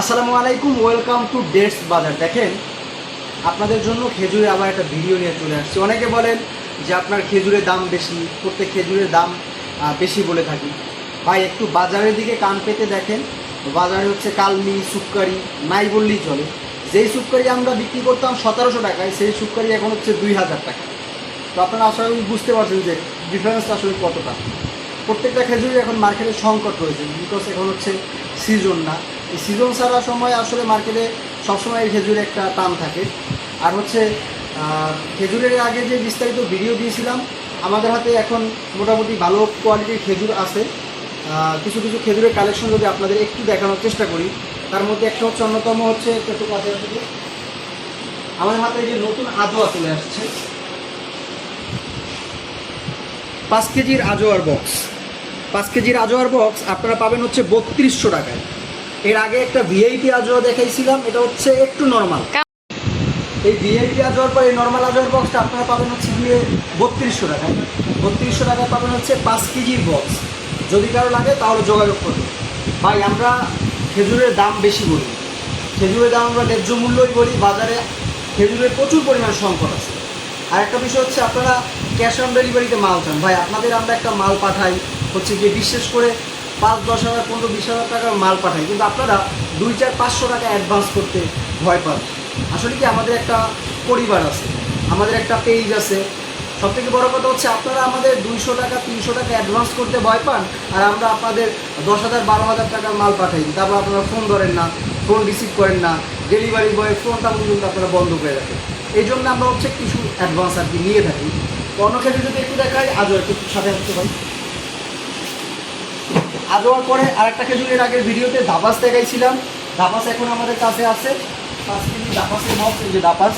আসসালামু আলাইকুম, welcome to dates বাজার। দেখেন, আপনাদের জন্য খেজুরে আবার একটা ভিডিও নিয়ে চলে আসছি। অনেকে বলেন যে আপনার খেজুরের দাম বেশি, প্রত্যেক খেজুরের দাম বেশি বলে থাকি। ভাই একটু বাজারের দিকে কান পেতে দেখেন। বাজারে হচ্ছে কালমি, সুক্কারি নাই বললেই চলে। যেই সুক্কারি আমরা বিক্রি করতাম 1700 টাকায়, সেই সুক্কারি এখন হচ্ছে 2000 টাকা। তো আপনারা আসলে বুঝতে পারছেন যে ডিফারেন্সটা আসলে কতটা। প্রত্যেকটা খেজুরই এখন মার্কেটে সংকট রয়েছে, বিকজ এখন হচ্ছে সিজন না। এই সিজন ছাড়া সময় আসলে মার্কেটে সবসময় এই খেজুরে একটা টান থাকে। আর হচ্ছে খেজুরের আগে যে বিস্তারিত ভিডিও দিয়েছিলাম, আমাদের হাতে এখন মোটামুটি ভালো কোয়ালিটির খেজুর আছে। কিছু কিছু খেজুরের কালেকশন যদি আপনাদের একটু দেখানোর চেষ্টা করি, তার মধ্যে একটা হচ্ছে অন্যতম হচ্ছে একটু কাছে আসলে আমাদের হাতে যে নতুন আজোয়া চলে আসছে, 5 কেজির আজোয়ার বক্স। 5 কেজির আজোয়ার বক্স আপনারা পাবেন হচ্ছে 3200 টাকায়। এর আগে একটা ভিআইপি আজোয়া দেখাইছিলাম, এটা হচ্ছে একটু নর্মাল। এই ভিআইপি আজোয়ার পর এই নর্মাল আজোয়ার বক্সটা আপনারা পাবেন হচ্ছে গিয়ে 3200 টাকায়। 3200 টাকায় পাবেন হচ্ছে 5 কেজির বক্স। যদি কারো লাগে তাহলে যোগাযোগ করবেন। ভাই আমরা খেজুরের দাম বেশি বলি, খেজুরের দাম আমরা ন্যায্য মূল্যই বলি। বাজারে খেজুরের প্রচুর পরিমাণ সংকট আছে। আর একটা বিষয় হচ্ছে আপনারা ক্যাশ অন ডেলিভারিতে মাল চান। ভাই আপনাদের আমরা একটা মাল পাঠাই হচ্ছে গিয়ে বিশেষ করে 5-10 হাজার 15-20 হাজার টাকার মাল পাঠাই, কিন্তু আপনারা 2-4-500 টাকা অ্যাডভান্স করতে ভয় পান। আসলে কি আমাদের একটা পরিবার আছে, আমাদের একটা পেজ আছে। সবথেকে বড় কথা হচ্ছে আপনারা আমাদের 200 টাকা 300 টাকা অ্যাডভান্স করতে ভয় পান, আর আমরা আপনাদের 10,000-12,000 টাকার মাল পাঠাই। তারপর আপনারা ফোন ধরেন না, ফোন রিসিভ করেন না, ডেলিভারি বয়ের ফোনটা পর্যন্ত আপনারা বন্ধ করে রাখেন। এই জন্য আমরা হচ্ছে কিছু অ্যাডভান্স আর কি নিয়ে থাকি। অন্য ক্ষেত্রে যদি একটু দেখাই, আজও একটু সাথে আসতে পারি। আজওয়ার পরে আরেকটা খেজুরের আগের ভিডিওতে দাপাস দেখাইছিলাম। দাপাস এখন আমাদের কাছে আছে 5 কেজি দাপাসের বক্স। এই যে দাপাস,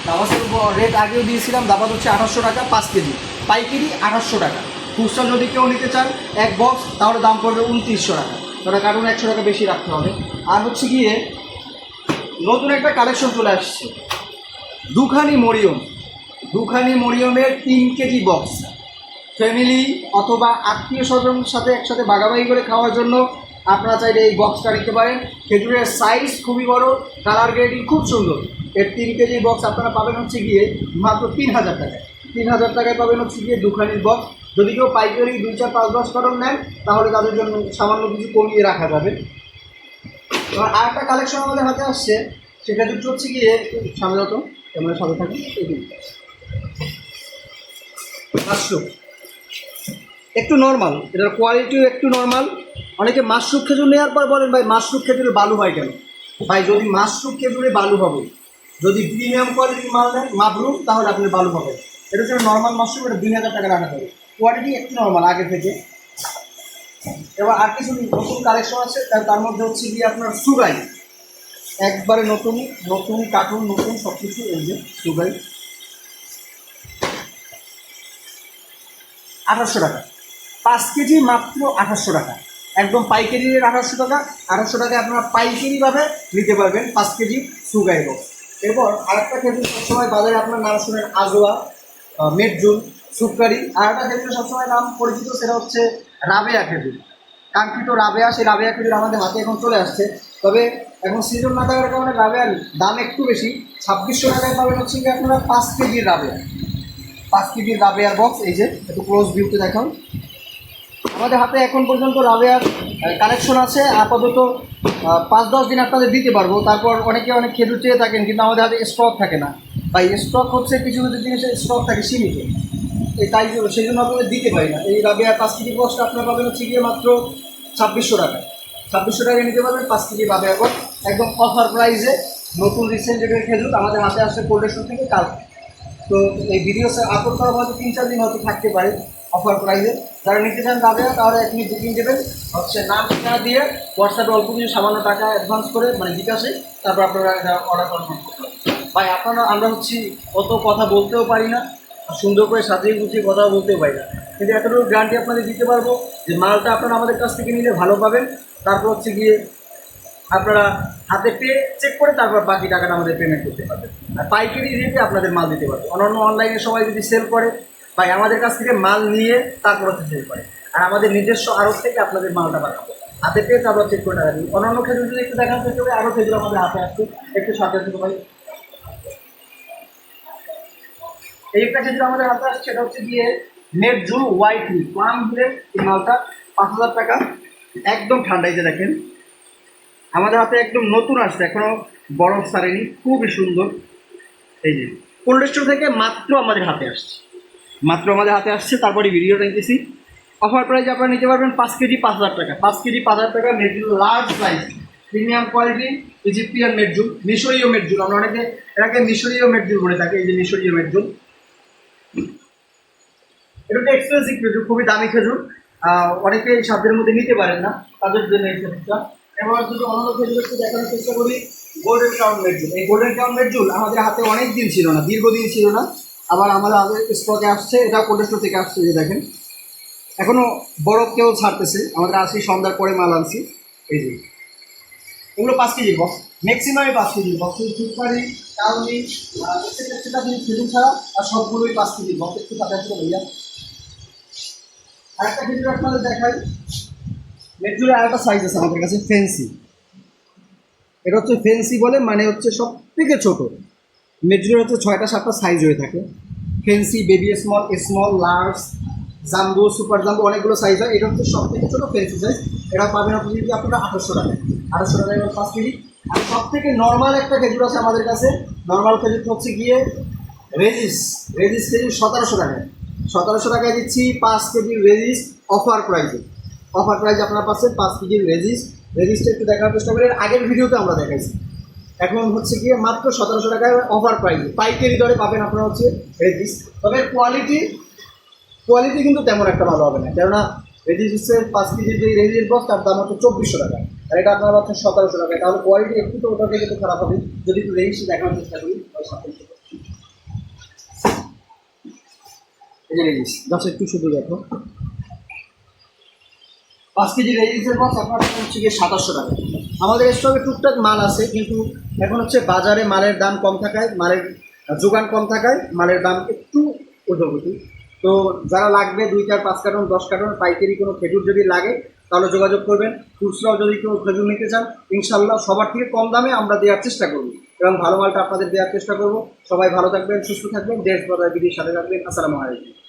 দাপাসের রেট আগেও দিয়েছিলাম। দাপাস হচ্ছে 2800 টাকা 5 কেজি, পাইকারি 2800 টাকা। খুচরা যদি কেউ নিতে চান এক বক্স, তাহলে দাম পড়বে 2900 টাকা। তাহলে কার্টুন 100 টাকা বেশি রাখতে হবে। আর হচ্ছে গিয়ে নতুন একটা কালেকশন চলে আসছে, দুখানি মরিয়ম। দুখানি মরিয়মের 3 কেজি বক্স। ফ্যামিলি অথবা আত্মীয় স্বজনের সাথে একসাথে ভাগাভাগি করে খাওয়ার জন্য আপনারা চাইলে এই বক্সটা নিতে পারেন। খেজুরের সাইজ খুবই বড়, কালার গ্রেডিং খুব সুন্দর। এর 3 কেজি বক্স আপনারা পাবেন হচ্ছে গিয়ে মাত্র 3000 টাকায়। 3000 টাকায় পাবেন হচ্ছে গিয়ে দুখানির বক্স। যদি কেউ পাইকারি 2-4-5-10 কার্টন নেন, তাহলে তাদের জন্য সামান্য কিছু কমিয়ে রাখা যাবে। এবার আরেকটা কালেকশন আমাদের হাতে আসছে, সেটা যুক্ত হচ্ছে গিয়ে সামনে যত ক্যামেরার সাথে থাকি মাশরুম। একটু নর্মাল, এটার কোয়ালিটিও একটু নর্মাল। অনেকে মাশরুম খেজুর নেওয়ার পর বলেন ভাই মাশরুম খেজুরে বালু হয় কেন? ভাই যদি মাশরুম খেজুরে বালু হবে, যদি প্রিমিয়াম কোয়ালিটির মাল নেন মাবরুম, তাহলে আপনার বালু হবে। এটা হচ্ছে নর্মাল মাশরুম, এটা 2000 টাকা রাখা হবে। কোয়ালিটি একটু নর্মাল আগে থেকে। এবার আর কিছু নতুন কালেকশন আছে, তার মধ্যে হচ্ছে গিয়ে আপনার সুগাই, একবারে নতুন নতুন কার্টুন, নতুন সব কিছু। এই যে সুগাই 2800 টাকা 5 কেজি, মাত্র 2800 টাকা। একদম পাইকারি রেট 2800 টাকা। 2800 টাকায় আপনারা পাইকারিভাবে নিতে পারবেন 5 কেজি সুগাই বক্স। এরপর আরেকটা খেজুর সবসময় বাজারে আপনার নাম শুনেন, আজোয়া, মেটজুন, সুক্কারি। আর একটা খেজুর সবসময় নাম পরিচিত, সেটা হচ্ছে রাবেয়া খেজুর। কাঙ্ক্ষিত রাবেয়া, সেই রাবেয়া খেজুর আমাদের হাতে এখন চলে আসছে। তবে এখন সিজন না থাকার কারণে রাবেয়ার দাম একটু বেশি। 2600 টাকায় পাবেন হচ্ছে কি আপনারা 5 কেজির রাবেয়া। 5 কেজির রাবেয়ার বক্স। এই যে একটু ক্লোজ ভিউতে দেখাও। আমাদের হাতে এখন পর্যন্ত রাবেয়ার কালেকশন আছে। আপাতত 5-10 দিন আপনাদের দিতে পারবো। তারপর অনেকে অনেক খেজুর চেয়ে থাকেন, কিন্তু আমাদের হাতে স্টক থাকে না। তাই স্টক হচ্ছে কিছু কিছু জিনিসের স্টক থাকে সীমিত, তাই সেই জন্য আপনাদের দিতে পারি না। এই রাবেয়ার 5 কেজি বক্সটা আপনারা পাবেন হচ্ছে গিয়ে মাত্র 2600 টাকা। 2600 টাকায় নিতে পারবেন 5 কেজি রাবেয়ার বক্স, একদম অফার প্রাইসে। নতুন রিসেন্ট রেটের খেজুর আমাদের হাতে আসছে কোল্ডেশন থেকে কাল। তো এই ভিডিও আপলোড করা হয়তো 3-4 দিন হয়তো থাকতে পারে অফার প্রাইসে। যারা নিতে চান যাবে, তাহলে এখনই বুকিং দেবেন হচ্ছে নাম ঠিকানা দিয়ে, হোয়াটসঅ্যাপে অল্প কিছু সামান্য টাকা অ্যাডভান্স করে, মানে বিকাশে, তারপর আপনারা এটা অর্ডার কনফার্ম করতে পারেন। ভাই আপনারা আমরা হচ্ছি অত কথা বলতেও পারি না, সুন্দর করে সাজিয়ে গুছিয়ে কথাও বলতেও পারি না, কিন্তু এতটুকু গ্যারান্টি আপনাদের দিতে পারবো যে মালটা আপনারা আমাদের কাছ থেকে নিলে ভালো পাবেন। তারপর হচ্ছে গিয়ে আপনারা হাতে পেয়ে চেক করে তারপর বাকি টাকাটা আমাদের পেমেন্ট করতে পারবেন। আর পাইকারি রেটে আপনাদের মাল দিতে পারবে। অন্যান্য অনলাইনে সবাই যদি সেল করে, ভাই আমাদের কাছ থেকে মাল নিয়ে তারপর হচ্ছে সেল করে, আর আমাদের নিজস্ব আড়ত থেকে আপনাদের মালটা পাঠাবো। হাতে পেয়ে তারপর চেক করে টাকা দিই। অন্যান্য খেজুর যদি একটু দেখার চেষ্টা করি, আরও খেজুর আমাদের হাতে আসছে, একটু সাথে আসতে ভাই। এই একটা খেজুর আমাদের হাতে আসছে, সেটা হচ্ছে গিয়ে নেটজুল হোয়াইট মি প্লাম হিলের এই মালটা 5,000 টাকা, একদম ঠান্ডাই যে দেখেন আমাদের হাতে একদম নতুন আসছে, এখনো বরফ ছাড়েনি, খুবই সুন্দর। এই যে কোল্ড স্টোর থেকে মাত্র আমাদের হাতে আসছে, মাত্র আমাদের হাতে আসছে, তারপরে ভিডিওটা নিতেছি। অফার প্রাইস আপনারা নিতে পারবেন 5 কেজি 5,000 টাকা, 5 কেজি 5,000 টাকা Medjool large size premium quality Egyptian Medjool, মিশরীয় মেডজুল, আমরা অনেকে এটাকে মিশরীয় মেডজুল বলে থাকি। এই যে মিশরীয় মেডজুল, এটা একটা এক্সপেন্সিভ খেজুর, খুবই দামি খেজুর, অনেকে এই সাধ্যের মধ্যে নিতে পারেন না, তাদের জন্য এই খেজুরটা। এবার যদি অন্য খেজুর একটু দেখানোর চেষ্টা করি, গোল্ডেন ক্রাউন মেডজুল। এই গোল্ডেন ক্রাউন মেডজুল আমাদের হাতে অনেক দিন ছিল না, দীর্ঘদিন ছিল না, আবার আমাদের হাতে স্টকে আসছে, এটা কোল্ড স্টোর থেকে আসছে। যে দেখেন এখনো বরফ কেউ ছাড়তেছে, আমাদের আসি সন্ধ্যার পরে মাল আনছি। এই যে এগুলো 5 কেজি বক্স, ম্যাক্সিমামই 5 কেজি বক্স, সুপারি কাউনি সেটা কিন্তু খেজুর ছাড়া আর সবগুলোই 5 কেজি বক্স। একটু সাথে আসলে ভাইয়া আরেকটা খেজুর আপনাদের দেখাই, মেট্রোর আরেকটা সাইজ আছে আমাদের কাছে, ফেন্সি। এটা হচ্ছে ফেন্সি বলে, মানে হচ্ছে সব থেকে ছোটো। মেট্রোর হচ্ছে 6টা 7টা সাইজ হয়ে থাকে, fancy, baby small, small, large, jumbo, super jumbo, অনেকগুলো সাইজ হয়। এটা হচ্ছে সব থেকে ছোটো ফেন্সি সাইজ। এটা পাবেন আপনি যদি আপনারা 800 টাকা, 800 টাকা এবার 5 কেজি। আর সব থেকে নর্মাল একটা খেজুর আছে আমাদের কাছে, নর্মাল খেজুর হচ্ছে গিয়ে রেজিস, রেজিস খেজুর 1700 টাকায়, 1700 টাকায় দিচ্ছি 5 কেজির রেজিস অফার প্রাইসে। অফার প্রাইস আপনারা পাচ্ছেন 5 কেজির রেজিস। রেজিসটা একটু দেখার চেষ্টা করি, আগের ভিডিওতে আমরা দেখাইছি। এখন হচ্ছে গিয়ে মাত্র 1700 টাকায় অফার প্রাইস, পাইকারি দরে পাবেন আপনারা হচ্ছে রেজিস। তবে কোয়ালিটি কিন্তু তেমন একটা ভালো হবে না, কেননা রেজিসের 5 কেজির যে রেজিস বক্স তার দাম হচ্ছে 2400 টাকা, আর এটা আপনারা পাচ্ছেন 1700 টাকায়। তাহলে কোয়ালিটি একটু তো ওটা থেকে একটু খারাপ হবে। যদি একটু রেজিস দেখানোর চেষ্টা করি, এই যে রেজিস দশ একটু শুধু দেখো, 5 কেজি রেজিসের বক্স আপনার হচ্ছে গিয়ে 2700 টাকা। আমাদের স্টকে টুকটাক মাল আছে, কিন্তু এখন হচ্ছে বাজারে মালের দাম কম থাকায়, মালের যোগান কম থাকায় মালের দাম একটু ঊর্ধ্বগতি। তো যারা লাগবে 2, 4, 5 কার্টন 10 কার্টন পাইকারি কোনো খেজুর যদি লাগে তাহলে যোগাযোগ করবেন। খুচরাও যদি কেউ খেজুর নিতে চান, ইনশাল্লাহ সবার থেকে কম দামে আমরা দেওয়ার চেষ্টা করব এবং ভালো মালটা আপনাদের দেওয়ার চেষ্টা করব। সবাই ভালো থাকবেন, সুস্থ থাকবেন, দেশ বদলায় বিধির সাথে থাকবেন। আসসালামু আলাইকুম।